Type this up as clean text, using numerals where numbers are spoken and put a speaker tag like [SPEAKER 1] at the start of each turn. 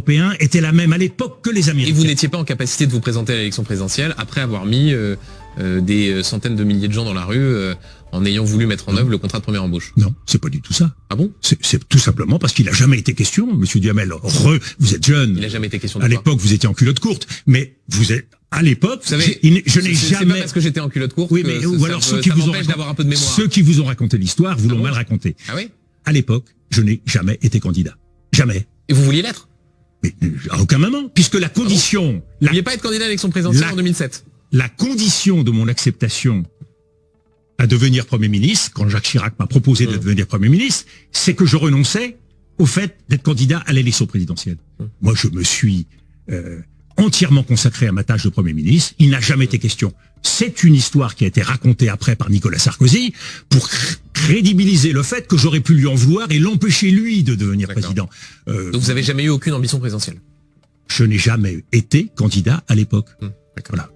[SPEAKER 1] Européens était la même à l'époque que les
[SPEAKER 2] Et
[SPEAKER 1] Américains.
[SPEAKER 2] vous n'étiez pas en capacité de vous présenter à l'élection présidentielle après avoir mis des centaines de milliers de gens dans la rue en ayant voulu mettre en œuvre le contrat de première embauche.
[SPEAKER 1] Non, c'est pas du tout ça.
[SPEAKER 2] Ah bon?
[SPEAKER 1] C'est tout simplement parce qu'il a jamais été question, Monsieur Duhamel. Vous êtes jeune.
[SPEAKER 2] Il n'a jamais été question de
[SPEAKER 1] À
[SPEAKER 2] quoi?
[SPEAKER 1] l'époque, vous étiez en culotte courte, mais vous êtes à l'époque.
[SPEAKER 2] Vous savez,
[SPEAKER 1] je n'ai
[SPEAKER 2] c'est pas
[SPEAKER 1] jamais.
[SPEAKER 2] parce que j'étais en culotte courte.
[SPEAKER 1] Oui,
[SPEAKER 2] que
[SPEAKER 1] mais
[SPEAKER 2] ça,
[SPEAKER 1] ou alors
[SPEAKER 2] ça
[SPEAKER 1] ceux qui vous ont
[SPEAKER 2] m'empêche d'avoir un peu de mémoire.
[SPEAKER 1] ceux qui vous ont raconté l'histoire vous l'ont
[SPEAKER 2] bon
[SPEAKER 1] mal raconté.
[SPEAKER 2] Ah oui?
[SPEAKER 1] À l'époque, je n'ai jamais été candidat. Jamais.
[SPEAKER 2] Et vous vouliez l'être?
[SPEAKER 1] Mais à aucun moment, puisque la condition,
[SPEAKER 2] Vous ne vouliez pas être candidat à l'élection présidentielle en 2007?
[SPEAKER 1] la condition de mon acceptation à devenir Premier ministre, quand Jacques Chirac m'a proposé de devenir Premier ministre, c'est que je renonçais au fait d'être candidat à l'élection présidentielle. Moi, je me suis entièrement consacré à ma tâche de Premier ministre. Il n'a jamais été question. C'est une histoire qui a été racontée après par Nicolas Sarkozy pour crédibiliser le fait que j'aurais pu lui en vouloir et l'empêcher, lui, de devenir président.
[SPEAKER 2] Donc vous n'avez jamais eu aucune ambition présidentielle?
[SPEAKER 1] Je n'ai jamais été candidat à l'époque.
[SPEAKER 2] D'accord.
[SPEAKER 1] Voilà.